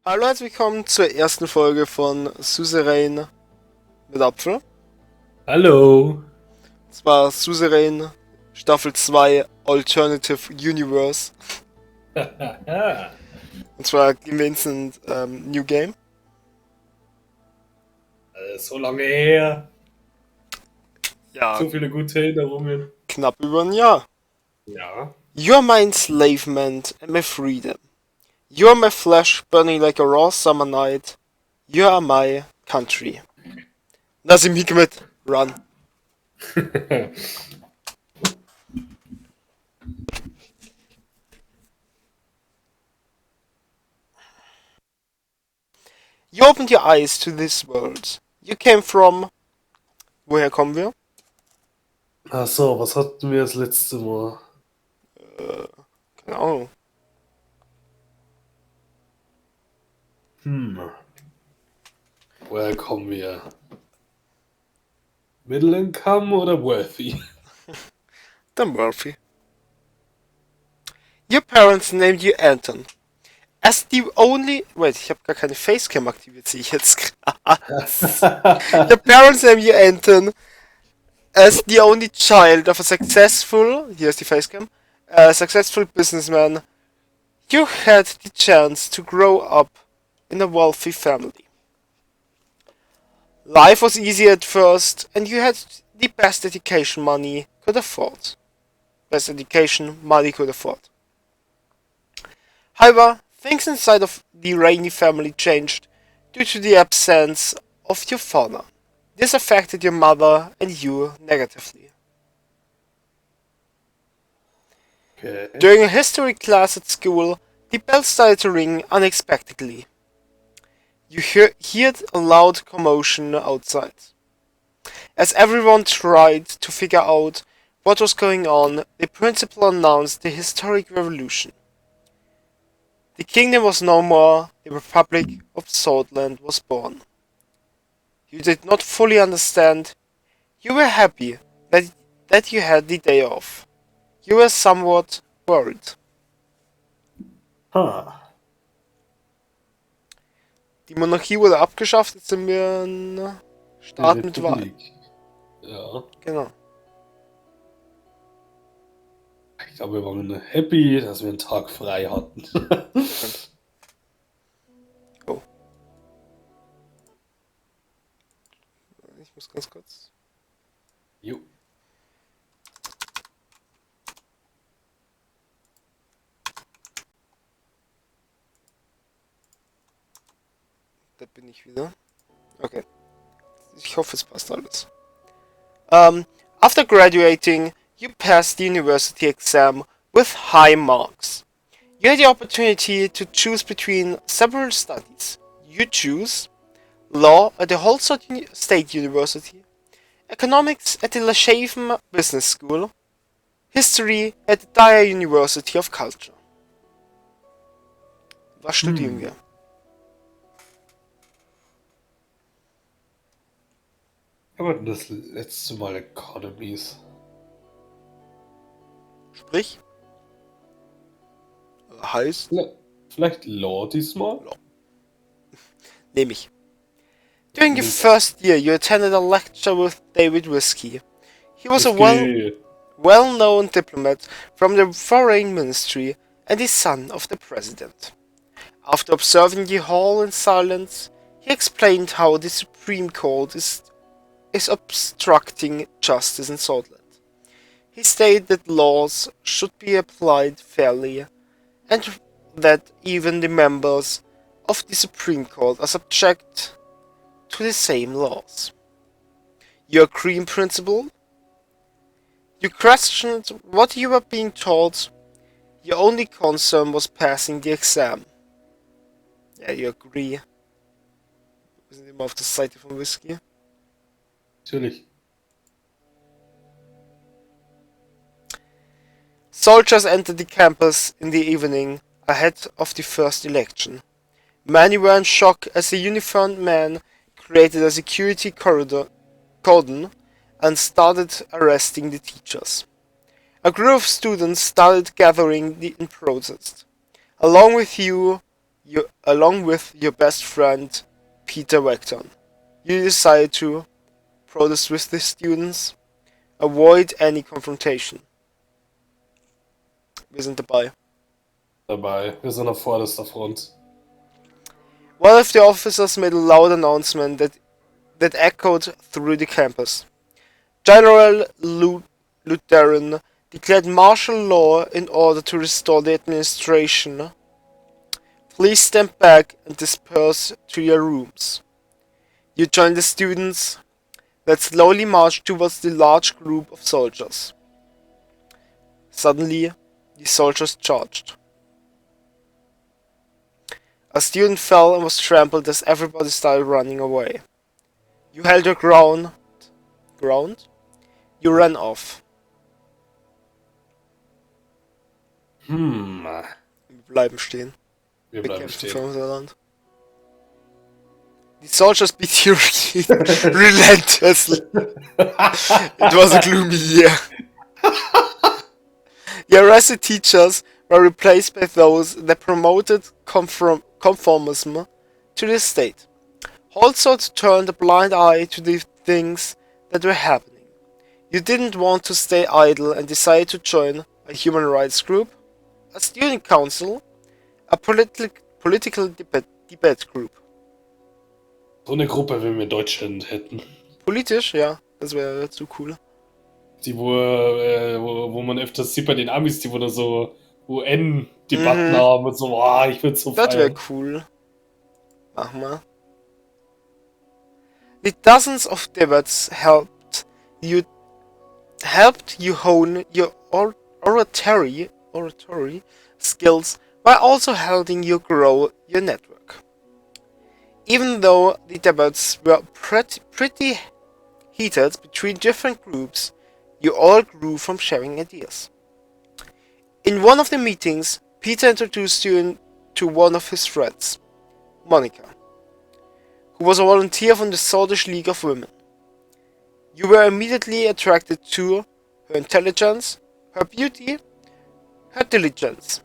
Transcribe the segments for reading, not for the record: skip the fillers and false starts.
Hallo, herzlich willkommen zur ersten Folge von Suzerain mit Apfel. Hallo. Und zwar Suzerain Staffel 2 Alternative Universe. Und zwar gehen wir ins New Game. So lange her. Ja, So viele gute Erinnerungen. knapp über ein Jahr. Ja. You're my enslavement and my freedom. You're my flesh burning like a raw summer night. You are my country. Lass ihm mit. Run. You opened your eyes to this world. You came from... Woher kommen wir? Ach so, was hatten wir das letzte Mal? Keine Ahnung. Woher kommen wir? Middle Income oder Wealthy? Dann Murphy. Your parents named you Anton. As the only... Wait, ich habe gar keine Facecam aktiviert, sehe ich jetzt gerade. Your parents named you Anton. As the only child of a successful... Hier ist die Facecam. A successful businessman. You had the chance to grow up in a wealthy family. Life was easy at first, and you had the best education money could afford. Best education money could afford. However, things inside of the Rainey family changed due to the absence of your father. This affected your mother and you negatively. Okay. During a history class at school, the bell started to ring unexpectedly. You heard a loud commotion outside. As everyone tried to figure out what was going on, the principal announced the historic revolution. The kingdom was no more, the Republic of Swordland was born. You did not fully understand. You were happy that you had the day off. You were somewhat worried. Die Monarchie wurde abgeschafft, jetzt sind wir ein Staat mit Wahl. Republik. Ja. Genau. Ich glaube, wir waren happy, dass wir einen Tag frei hatten. Oh. Ich muss ganz kurz. Jo. Da bin ich wieder. Okay. Ich hoffe, es passt alles. After graduating, you passed the university exam with high marks. You had the opportunity to choose between several studies. You choose law at the Holston State University, economics at the Lashaven Business School, history at the Dyer University of Culture. Was studieren wir? Aber das letzte Mal Economies. Sprich? Heißt? Vielleicht Law diesmal? Nehme ich. During your first year, you attended a lecture with David Whiskey. He was a well-known diplomat from the Foreign Ministry and the son of the President. After observing the hall in silence, he explained how the Supreme Court is obstructing justice in Swordland. He stated that laws should be applied fairly, and that even the members of the Supreme Court are subject to the same laws. You agree in principle? You questioned what you were being taught. Your only concern was passing the exam. Ja, you agree. Wir sind immer auf der Seite von Whiskey. Natürlich. Soldiers entered the campus in the evening ahead of the first election. Many were in shock as the uniformed men created a security cordon and started arresting the teachers. A group of students started gathering in protest. Along with you, with your best friend Peter Wegton. You decide to protest with the students, avoid any confrontation. Wir sind dabei. Wir sind auf vorderster Front. One of the officers made a loud announcement that echoed through the campus. General Lutheran declared martial law in order to restore the administration. Please stand back and disperse to your rooms. You join the students that slowly march towards the large group of soldiers. Suddenly, the soldiers charged. A student fell and was trampled as everybody started running away. You held your ground? You ran off. Wir bleiben stehen. Wir bleiben stehen. Land. The soldiers beat you relentlessly. It was a gloomy year. The arrested teachers were replaced by those that promoted conformism to the state. Holzot turned a blind eye to the things that were happening. You didn't want to stay idle and decided to join a human rights group, a student council, a political debate group. So eine Gruppe, wenn wir in Deutschland hätten. Politisch, ja, das wäre zu cool. Die, wo man öfters sieht bei den Amis, die wo da so UN-Debatten haben und so, ich würde so feiern. Das wäre cool. Mach mal. The dozens of debates helped you hone your oratory skills while also helping you grow your network. Even though the debates were pretty heated between different groups, you all grew from sharing ideas. In one of the meetings, Peter introduced you to one of his friends, Monica, who was a volunteer from the Swedish League of Women. You were immediately attracted to her intelligence, her beauty, her diligence.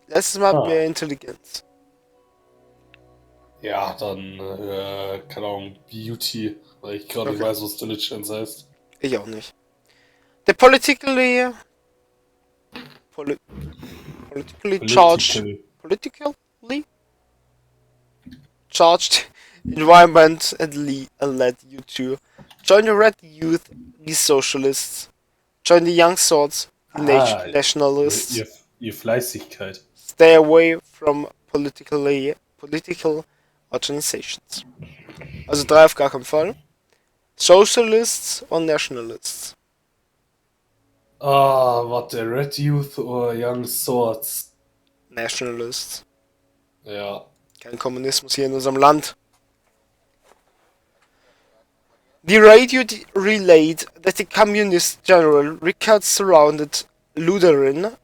Letztes Mal hatten wir Intelligenz. Ja, dann, keine Ahnung, Beauty, weil ich gerade nicht weiß, was Diligence heißt. Ich auch nicht. The politically charged environment and led you to join the Red Youth, the Socialists, join the Young Swords, the Nationalists. Ihr Fleißigkeit. Stay away from political organizations. Also 3 auf gar keinen Fall. Socialists und Nationalists. Warte, Red Youth oder Young Swords? Nationalists. Ja. Kein Kommunismus hier in unserem Land. The radio relayed that the communist general Rickard surrounded Lutheran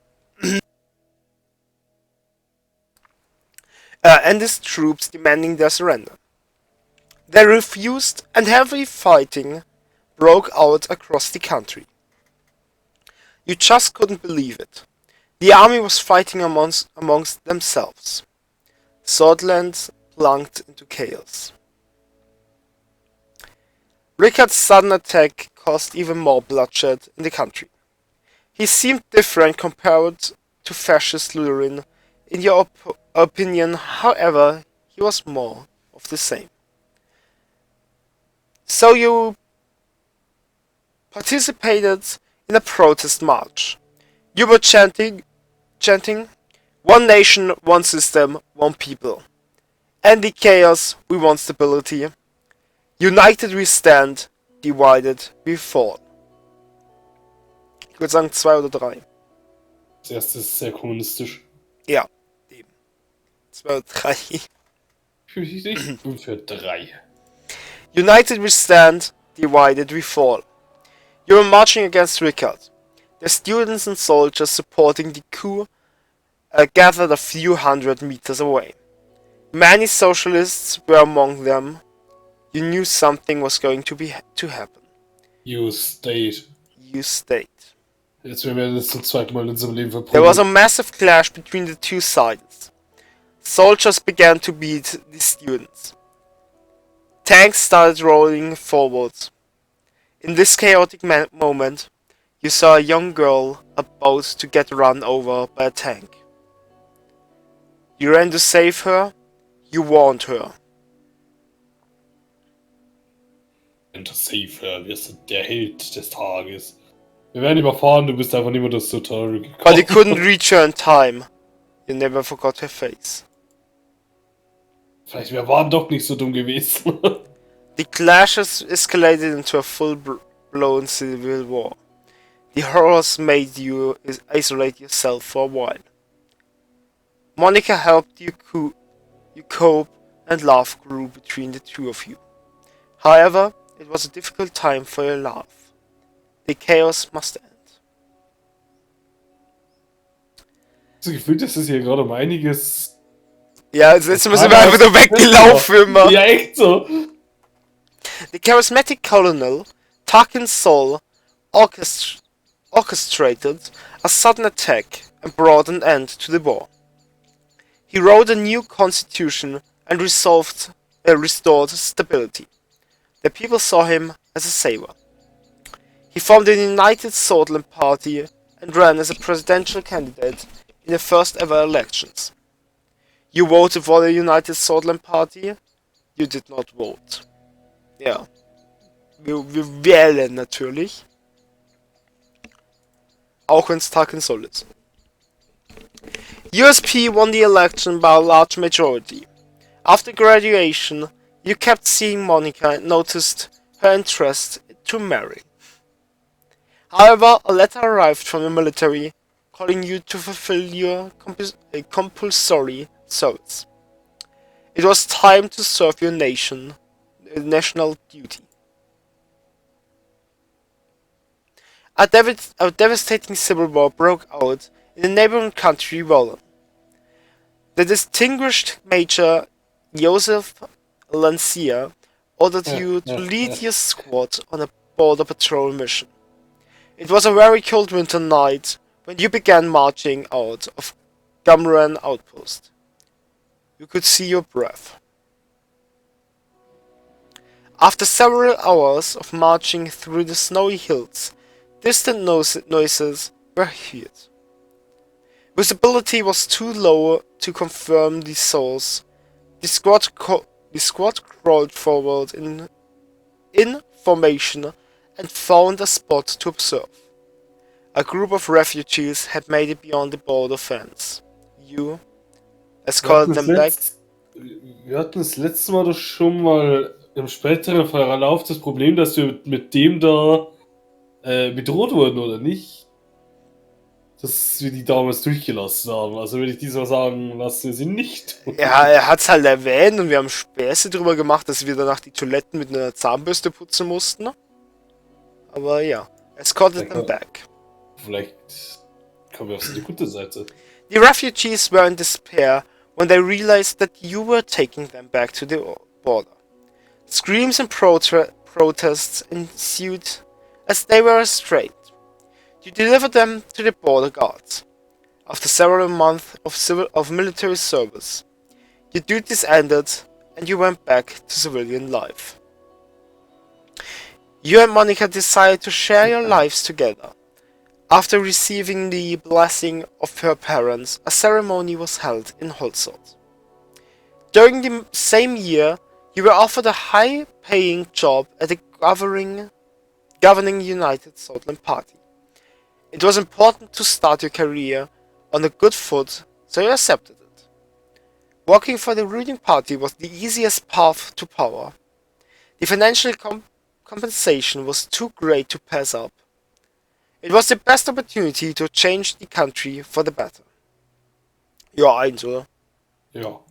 and his troops demanding their surrender. They refused and heavy fighting broke out across the country. You just couldn't believe it. The army was fighting amongst themselves. Swordland plunged into chaos. Rickard's sudden attack caused even more bloodshed in the country. He seemed different compared to fascist Lutheran. In your opinion, however, he was more of the same. So you participated in a protest march. You were chanting, one nation, one system, one people. And the chaos, we want stability. United we stand, divided we fall. Ich würde sagen 2 oder 3. Das erste ist sehr kommunistisch. Ja, eben. 2 oder 3. Ich bin für 3. United we stand, divided we fall. You were marching against Rickard. The students and soldiers supporting the coup gathered a few hundred meters away. Many socialists were among them. You knew something was going to happen. You stayed. you state. Jetzt werden wir das zum zweiten Mal in unserem Leben verprügeln. There was a massive clash between the two sides. Soldiers began to beat the students. Tanks started rolling forward. In this chaotic moment, you saw a young girl about to get run over by a tank. You ran to save her, you warned her. To save her, wirst du der Held des Tages. Wir werden überfahren, du bist einfach nicht mehr das Tutorial gekommen. But you couldn't reach her in time. You never forgot her face. Vielleicht wir waren doch nicht so dumm gewesen. The clashes escalated into a full-blown civil war. The horrors made you isolate yourself for a while. Monica helped you cope, and love grew between the two of you. However, it was a difficult time for your love. The chaos must end. So gefühlt ist es hier gerade um einiges. Ja, das letzte Mal sind wir einfach nur weggelaufen immer. Ja, echt so. The charismatic colonel, Tarkin Sol, orchestrated a sudden attack and brought an end to the war. He wrote a new constitution and restored stability. The people saw him as a savior. He formed the United Swordland Party and ran as a presidential candidate in the first ever elections. You voted for the United Swordland Party? You did not vote. Ja. Wir wählen natürlich. Auch wenn es Tarkin Sol ist. USP won the election by a large majority. After graduation, you kept seeing Monica and noticed her interest to marry. However, a letter arrived from the military calling you to fulfill your compulsory service. It was time to serve your national duty. A devastating civil war broke out in the neighboring country Poland. The distinguished Major Joseph Lancia ordered you to lead your squad on a border patrol mission. It was a very cold winter night when you began marching out of Gumran outpost. You could see your breath. After several hours of marching through the snowy hills, distant noises were heard. Visibility was too low to confirm the source. The squad crawled forward in formation and found a spot to observe. A group of refugees had made it beyond the border fence. You escorted them back. Wir hatten das letzte Mal doch schon mal im späteren Verlauf das Problem, dass wir mit dem da bedroht wurden, oder nicht? Dass wir die damals durchgelassen haben. Also würde ich diesmal sagen, lassen wir sie nicht. Ja, er hat's halt erwähnt und wir haben Späße drüber gemacht, dass wir danach die Toiletten mit einer Zahnbürste putzen mussten. Aber ja, escorted them back. Vielleicht kommen wir auf die gute Seite. The refugees were in despair when they realized that you were taking them back to the border. Screams and protests ensued as they were restrained. You delivered them to the border guards. After several months of military service, your duties ended and you went back to civilian life. You and Monica decided to share your lives together. After receiving the blessing of her parents, a ceremony was held in Holzort. During the same year, you were offered a high-paying job at the governing United Swordland Party. It was important to start your career on a good foot, so you accepted it. Working for the ruling party was the easiest path to power. The financial compensation was too great to pass up. It was the best opportunity to change the country for the better. Ja, eins, oder? Ja.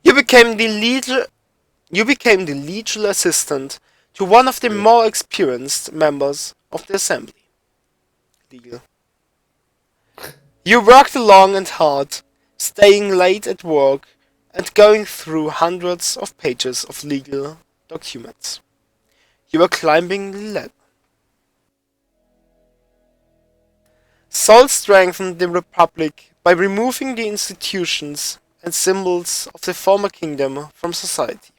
You became the legal assistant to one of the more experienced members of the assembly. Legal. You worked long and hard, staying late at work and going through hundreds of pages of legal documents. You were climbing the ladder. Sol strengthened the Republic by removing the institutions and symbols of the former kingdom from society.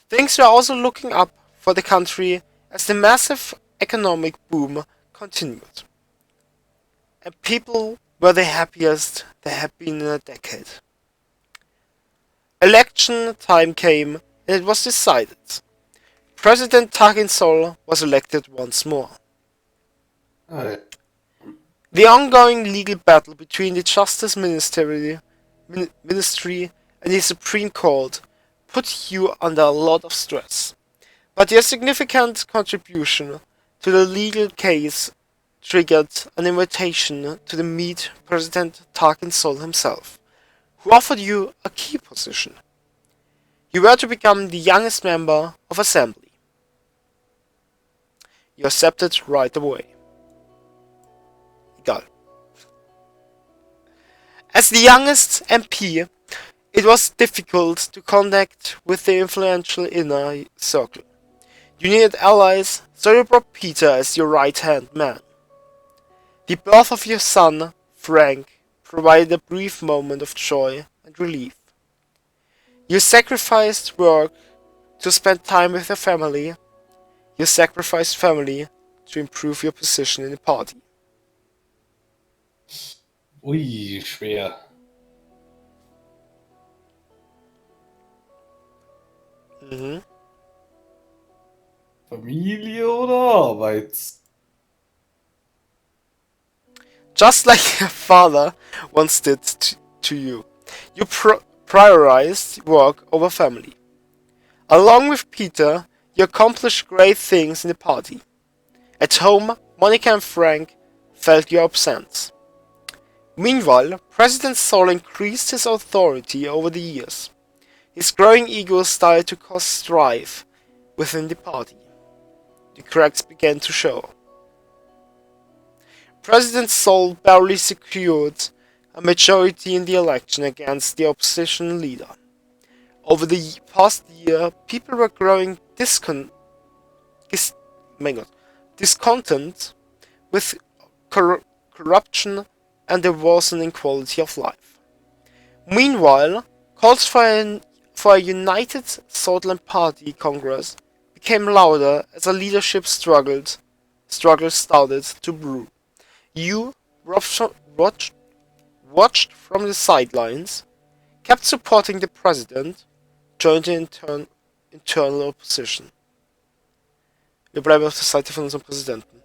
Things were also looking up for the country as the massive economic boom continued. And people were the happiest they had been in a decade. Election time came and it was decided. President Tarkin Sol was elected once more. The ongoing legal battle between the Justice Ministry and the Supreme Court put you under a lot of stress. But your significant contribution to the legal case triggered an invitation to meet President Tarkin Sol himself, who offered you a key position. You were to become the youngest member of Assembly. You accepted right away. Egal. As the youngest MP, it was difficult to connect with the influential inner circle. You needed allies, so you brought Peter as your right-hand man. The birth of your son, Frank, provided a brief moment of joy and relief. You sacrificed work to spend time with your family. You sacrificed family to improve your position in the party. Ui, schwer. Familie oder Arbeit? Just like your father once did to you, you prioritized work over family. Along with Peter, you accomplished great things in the party. At home, Monica and Frank felt your absence. Meanwhile, President Sol increased his authority over the years. His growing ego started to cause strife within the party. The cracks began to show. President Sol barely secured a majority in the election against the opposition leader. Over the past year, people were growing discontent with corruption and the worsening quality of life. Meanwhile, calls for a united Southland Party Congress became louder as a leadership struggle started to brew. You watched from the sidelines, kept supporting the president, joined the internal opposition. Wir bleiben auf der Seite von unserem Präsidenten.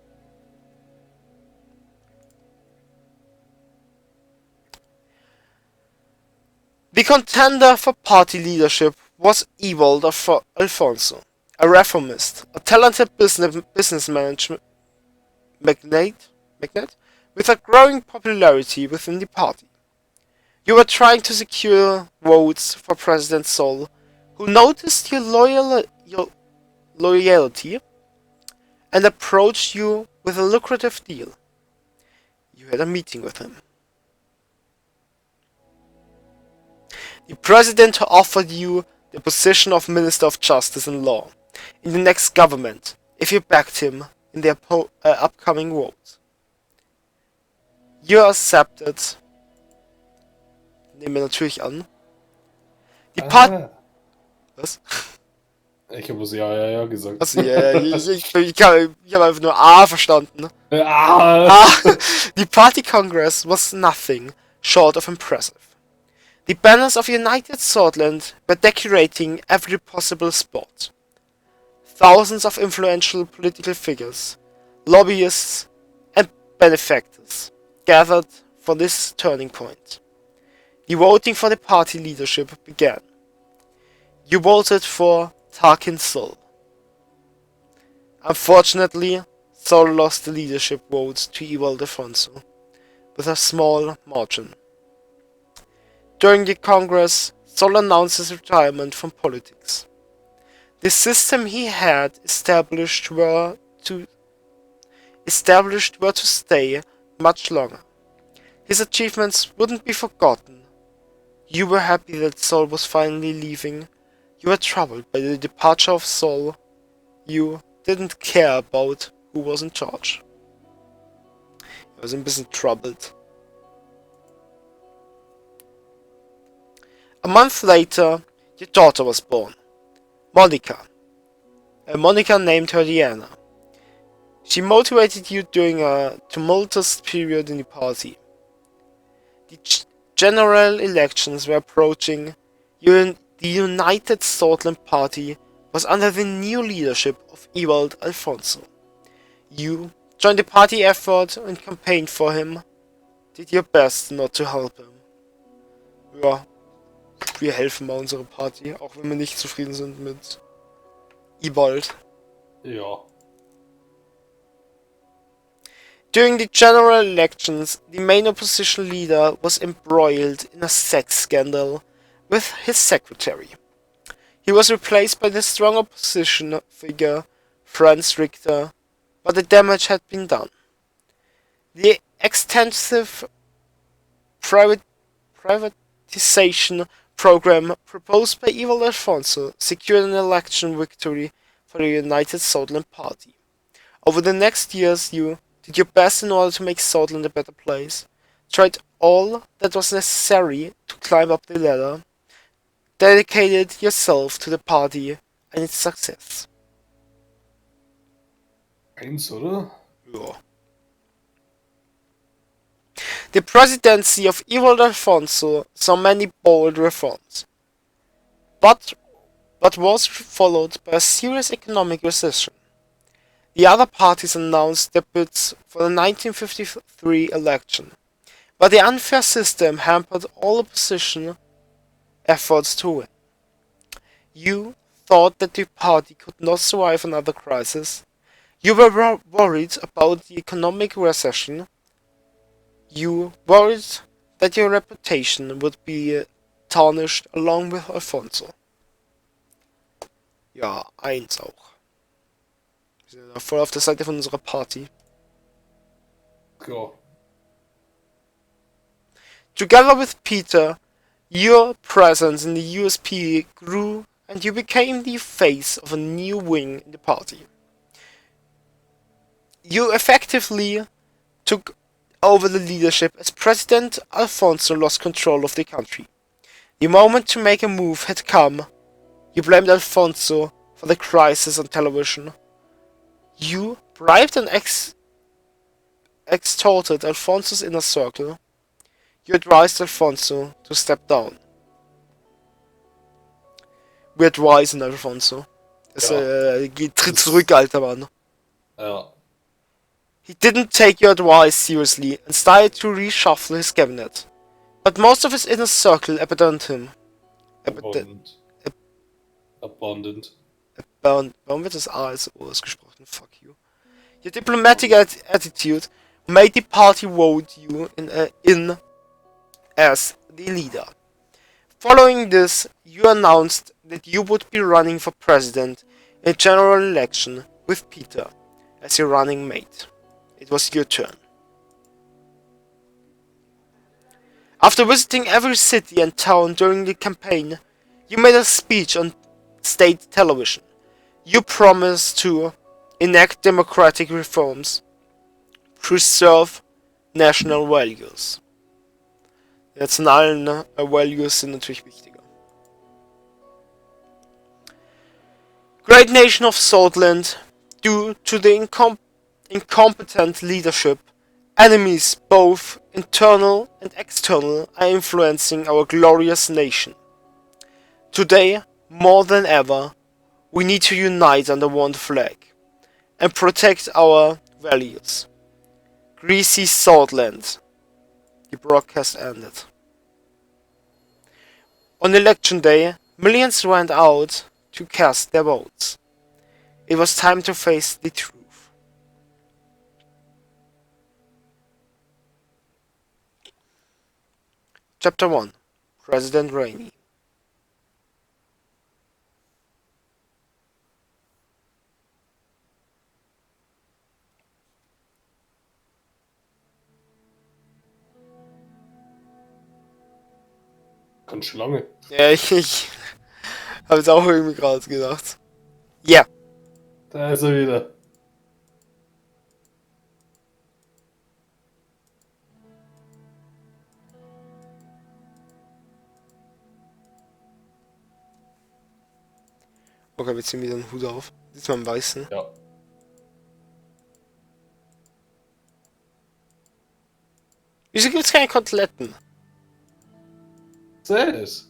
The contender for party leadership was Ewald Alfonso, a reformist, a talented business magnate with a growing popularity within the party. You were trying to secure votes for President Sol, who noticed your loyalty and approached you with a lucrative deal. You had a meeting with him. The president offered you the position of Minister of Justice and Law in the next government if you backed him in the upcoming vote. You accepted. Nehmen wir natürlich an. Die Was? Ich habe bloß ja gesagt. Also, ich habe einfach nur A verstanden. The Party Congress was nothing short of impressive. The banners of United Southland were decorating every possible spot. Thousands of influential political figures, lobbyists, and benefactors gathered for this turning point. The voting for the party leadership began. You voted for Tarkin Sol. Unfortunately, Sol lost the leadership vote to Ewald Alfonso with a small margin. During the Congress, Sol announced his retirement from politics. The system he had established were to stay much longer. His achievements wouldn't be forgotten. You were happy that Sol was finally leaving. You were troubled by the departure of Sol. You didn't care about who was in charge. Er war ein bisschen troubled. A month later, your daughter was born. Monica. Monica named her Diana. She motivated you during a tumultuous period in the party. The general elections were approaching. The United Scotland Party was under the new leadership of Ewald Alfonso. You joined the party effort and campaigned for him. Did your best not to help him. Ja, wir helfen mal unserer Party, auch wenn wir nicht zufrieden sind mit Ewald. Ja. During the general elections, the main opposition leader was embroiled in a sex scandal with his secretary. He was replaced by the strong opposition figure, Franz Richter, but the damage had been done. The extensive privatization program proposed by Ewald Alfonso secured an election victory for the United Scotland Party. Over the next years, you did your best in order to make Scotland a better place, tried all that was necessary to climb up the ladder, dedicated yourself to the party and its success. Eins, oder? Ja. The presidency of Ewald Alfonso saw many bold reforms, but was followed by a serious economic recession. The other parties announced their bids for the 1953 election, but the unfair system hampered all opposition efforts to win. You thought that the party could not survive another crisis. You were worried about the economic recession. You worried that your reputation would be tarnished along with Alfonso. Ja, eins auch. Wir sind ja voll auf der Seite von unserer Party. Ja. Together with Peter, your presence in the USP grew and you became the face of a new wing in the party. You effectively took over the leadership as President Alfonso lost control of the country. The moment to make a move had come. You blamed Alfonso for the crisis on television. You bribed and extorted Alfonso's inner circle. You advised Alfonso to step down. Wir advisen Alfonso. Tritt zurück, alter Mann. Ja. He didn't take your advice seriously and started to reshuffle his cabinet. But most of his inner circle abandoned him. Abandoned. Warum wird das A als O ausgesprochen? Fuck you. Your diplomatic attitude made the party vote you in as the leader. Following this, you announced that you would be running for president in a general election with Peter as your running mate. It was your turn. After visiting every city and town during the campaign, you made a speech on state television. You promised to enact democratic reforms, preserve national values. Die nationalen Values sind natürlich wichtiger. Great nation of Scotland, due to the incompetent leadership, enemies both internal and external are influencing our glorious nation. Today, more than ever, we need to unite under one flag and protect our values. Greasy Scotland. The broadcast ended. On election day, millions went out to cast their votes. It was time to face the truth. Chapter 1. President Rainey. Ganz schön lange. Ja, ich habe jetzt auch irgendwie gerade gedacht. Ja. Da ist er wieder. Okay, wir ziehen wieder einen Hut auf. Diesmal im Weißen. Ja. Wieso gibt es keine Koteletten? Das.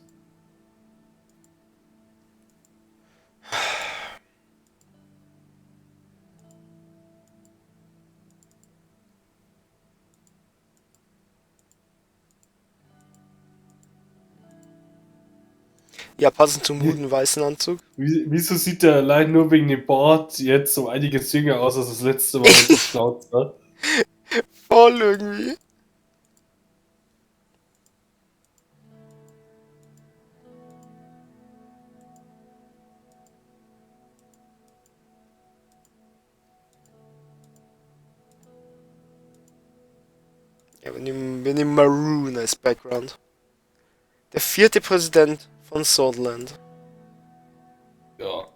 Ja, passend zum guten weißen Anzug. Wieso sieht der allein nur wegen dem Bart jetzt um einiges jünger aus als das letzte Mal mit der Schnauze? Voll irgendwie. Ja, wir nehmen Maroon als Background. Der 4. Präsident von Sutherland. Ja.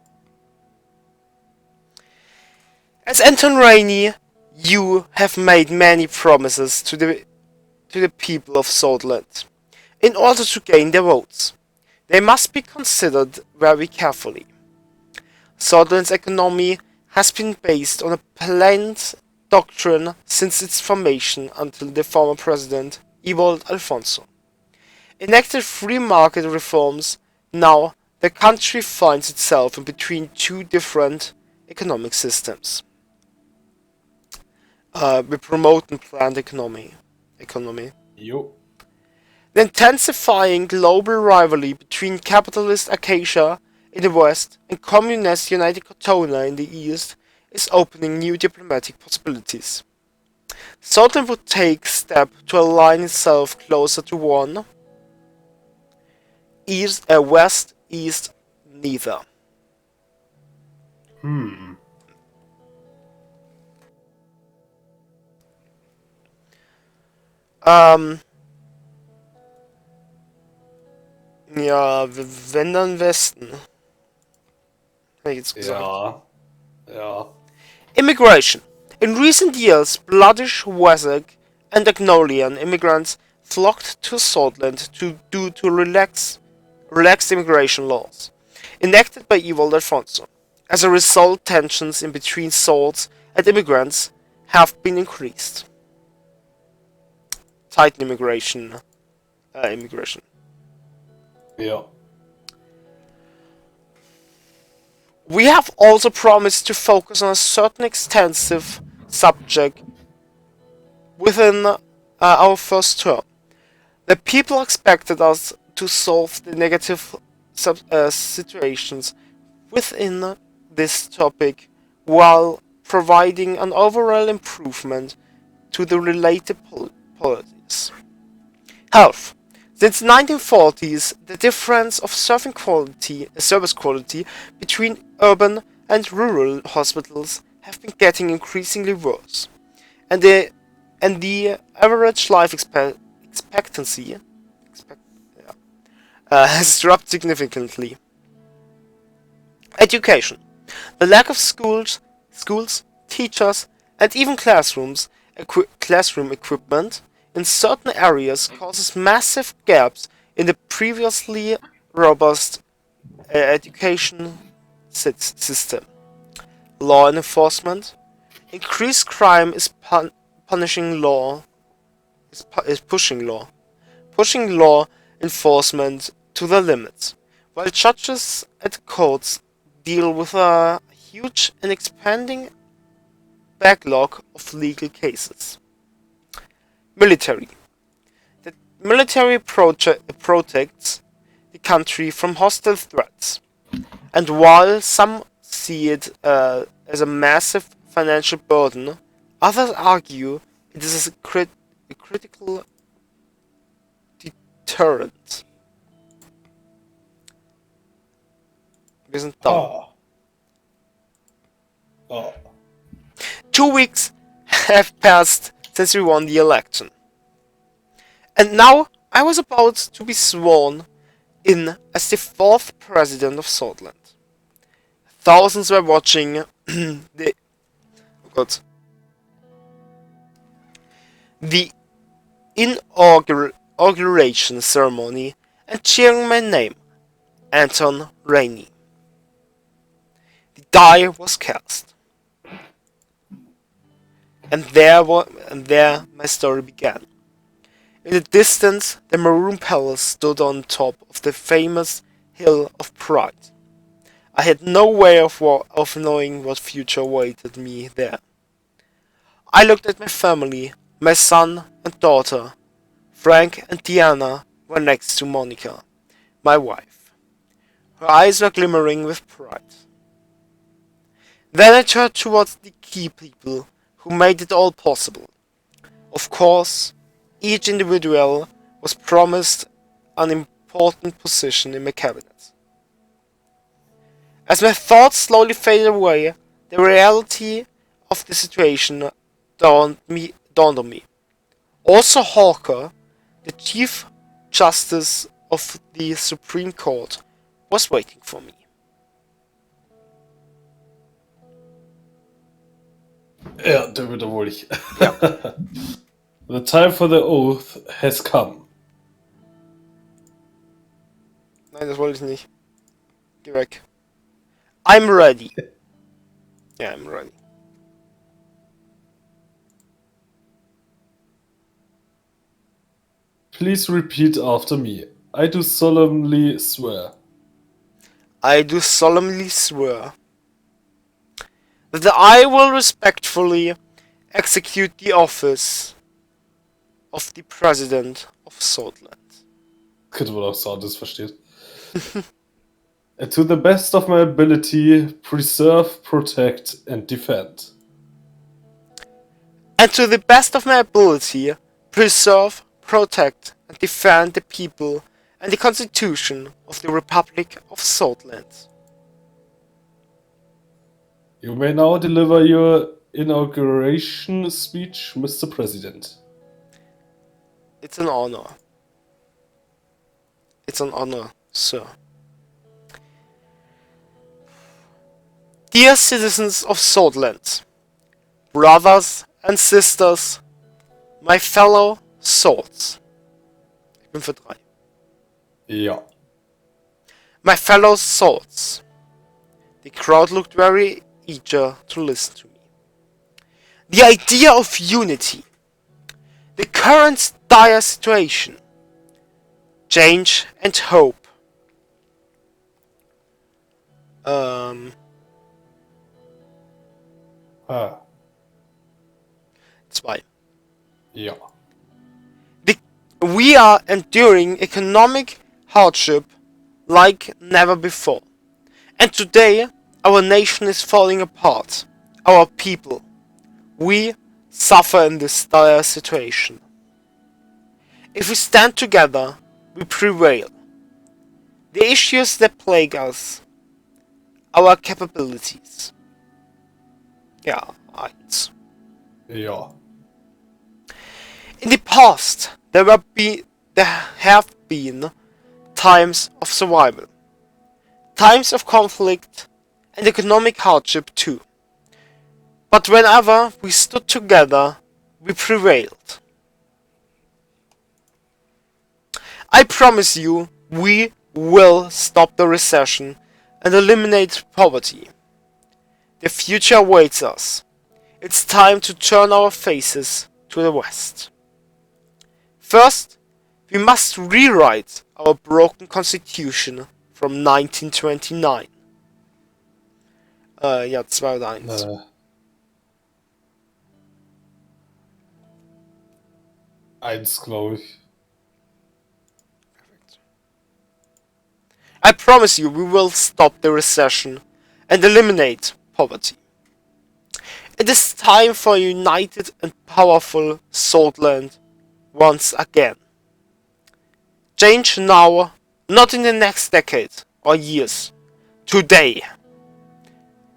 As Anton Rainey, you have made many promises to the people of Sutherland. In order to gain their votes, they must be considered very carefully. Sutherland's economy has been based on a planned doctrine since its formation until the former president, Ewald Alfonso enacted free market reforms. Now the country finds itself in between two different economic systems. We promote and planned economy. Jo. The intensifying global rivalry between capitalist Acacia in the west and communist United Cotonou in the east is opening new diplomatic possibilities. Sutherland would take steps to align itself closer to one west, east, neither. Ja, wenn dann Westen. Hätte ich jetzt gesagt. Ja. Ja. Immigration. In recent years, Bloodish, Wessex, and Agnolian immigrants flocked to Sutherland due to relaxed immigration laws enacted by Ewald Alfonso. As a result, tensions in between Swords and immigrants have been increased. Tighten immigration. Ja. We have also promised to focus on a certain extensive subject within our first term. The people expected us to solve the negative situations within this topic while providing an overall improvement to the related policies. Health. Since the 1940s, the difference of service quality between urban and rural hospitals have been getting increasingly worse, and the average life expectancy has dropped significantly. Education. The lack of schools, teachers, and even classroom equipment in certain areas causes massive gaps in the previously robust education system. Law enforcement. Increased crime is pushing law enforcement to the limits, while judges and courts deal with a huge and expanding backlog of legal cases. Military. The military protects the country from hostile threats, and while some see it as a massive financial burden, others argue it is a critical deterrent. Wir sind da. Oh. 2 weeks have passed since we won the election. And now I was about to be sworn in as the 4th president of Scotland. Thousands were watching the inauguration ceremony and cheering my name, Anton Rainey. The die was cast, and there my story began. In the distance, the Maroon Palace stood on top of the famous Hill of Pride. I had no way of knowing what future awaited me there. I looked at my family. My son and daughter, Frank and Diana, were next to Monica, my wife. Her eyes were glimmering with pride. Then I turned towards the key people who made it all possible. Of course, each individual was promised an important position in my cabinet. As my thoughts slowly faded away, the reality of the situation dawned on me. Also Hawker, the Chief Justice of the Supreme Court, was waiting for me. Ja, der wiederhole ich. Ja. The time for the oath has come. Nein, das wollte ich nicht. Geh weg. I'm ready. Ja, I'm ready. Please repeat after me. I do solemnly swear. I do solemnly swear that I will respectfully execute the office of the President of Scotland. Könnte man auch sagen, das versteht. And to the best of my ability, preserve, protect and defend. And to the best of my ability, preserve, protect and defend the people and the Constitution of the Republic of Scotland. You may now deliver your inauguration speech, Mr. President. It's an honor. It's an honor, sir. Dear citizens of Scotland, brothers and sisters, my fellow Swords. Ich bin für 3. Ja. My fellow Swords. The crowd looked very eager to listen to me. The idea of unity. The current dire situation. Change and hope. 2. Ja. We are enduring economic hardship like never before. And today, our nation is falling apart. Our people. We suffer in this dire situation. If we stand together, we prevail. The issues that plague us. Our capabilities. Ja, 1. Ja. In the past, there have been times of survival, times of conflict and economic hardship too. But whenever we stood together, we prevailed. I promise you, we will stop the recession and eliminate poverty. The future awaits us. It's time to turn our faces to the West. First, we must rewrite our broken constitution from 1929. Ja, 2 oder 1. 1, glaube ich. Perfect. I promise you, we will stop the recession and eliminate poverty. It is time for a united and powerful Scotland once again. Change now, not in the next decade or years. Today.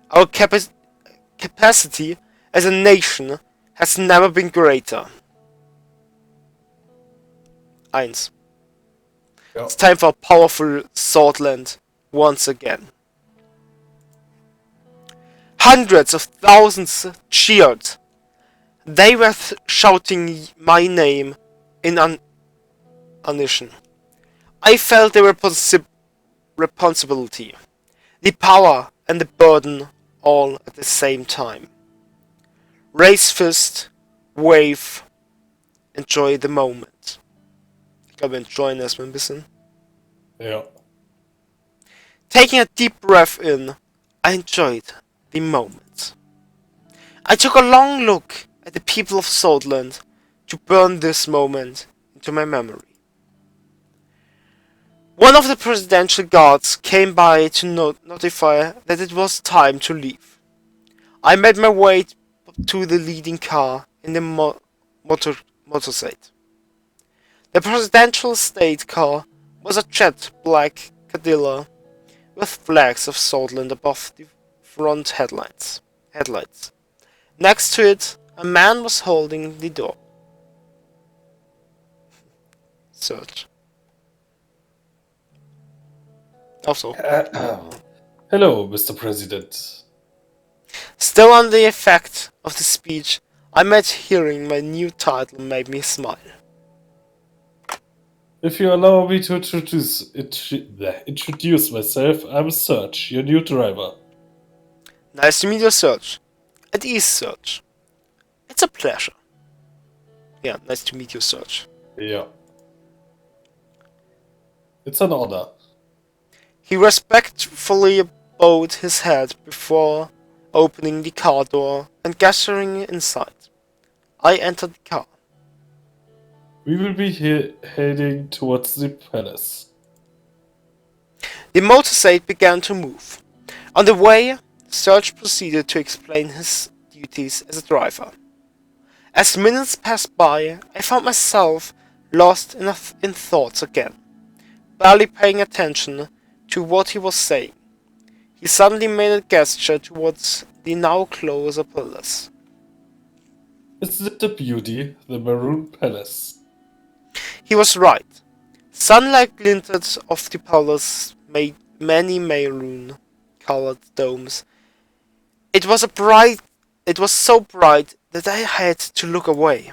Our capacity as a nation has never been greater. 1. Ja. It's time for powerful Swordland once again. Hundreds of thousands cheered. They were shouting my name in unison. I felt the responsibility, the power and the burden all at the same time. Raise fist, wave, enjoy the moment. Ich glaube, enjoyen erstmal ein bisschen. Ja. Taking a deep breath in, I enjoyed the moment. I took a long look at the people of Swordland to burn this moment into my memory. One of the presidential guards came by to notify that it was time to leave. I made my way to the leading car in the motorcade. The presidential state car was a jet black Cadillac with flags of Swordland above the front headlights. Next to it, a man was holding the door. Search. Also. Hello, Mr. President. Still under the effect of the speech, I met hearing my new title made me smile. If you allow me to introduce myself, I'm Serge, your new driver. Nice to meet you, Serge. At ease, Serge. It's a pleasure. Yeah, nice to meet you, Serge. Yeah. It's an honor. He respectfully bowed his head before opening the car door and gesturing inside. I entered the car. We will be heading towards the palace. The motorcade began to move. On the way, Serge proceeded to explain his duties as a driver. As minutes passed by, I found myself lost in thoughts again, barely paying attention to what he was saying. He suddenly made a gesture towards the now closer palace. Isn't it a beauty, the Maroon Palace? He was right. Sunlight glinted off the palace, made many maroon-colored domes. It was so bright that I had to look away.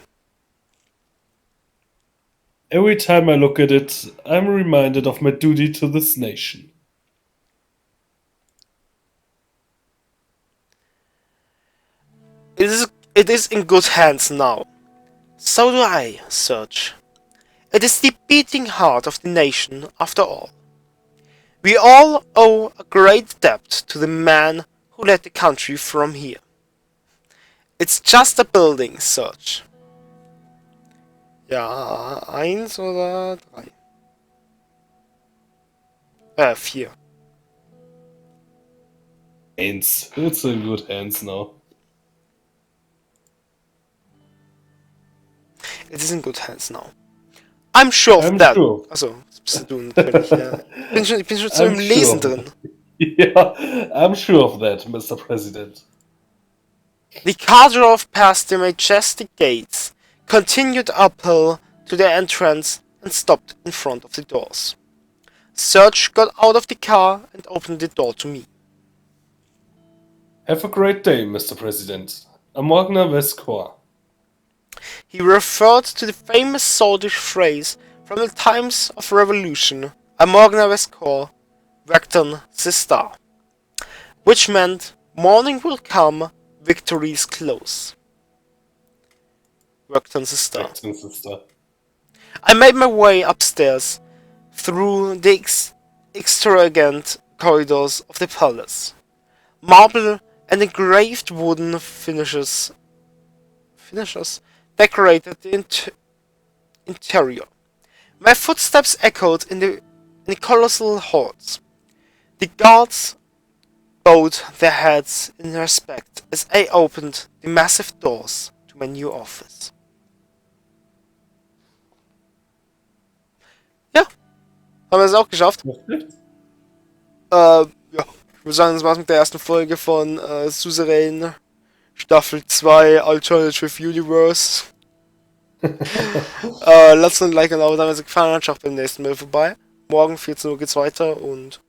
Every time I look at it, I'm reminded of my duty to this nation. It is in good hands now. So do I, Serge. It is the beating heart of the nation, after all. We all owe a great debt to the man who led the country from here. It's just a building, Serge. Ja, 1 oder 3? 4. 1. It's in good hands now. It is in good hands now. I'm sure of that. Sure. Achso, das bist du natürlich, ja. Ich bin schon so im Lesen drin. Yeah, I'm sure of that, Mr. President. The car drove past the majestic gates, continued uphill to the entrance, and stopped in front of the doors. Serge got out of the car and opened the door to me. Have a great day, Mr. President. Amorgner Vescor. He referred to the famous Swedish phrase from the times of revolution, Amorgner Vescor, werden, sista, which meant morning will come, victory is close. Werden, sista. I made my way upstairs through the extravagant corridors of the palace. Marble and engraved wooden finishes decorated the interior. My footsteps echoed in the colossal halls. The guards bowed their heads in respect as I opened the massive doors to my new office. Ja, haben wir es auch geschafft. Ja, ich würde sagen, das war's mit der ersten Folge von Suzerain, Staffel 2 Alternative Universe. Lasst uns ein Like und ein Abo da, wenn es gefallen hat. Schaut beim nächsten Mal vorbei. morgen 14 Uhr geht's weiter und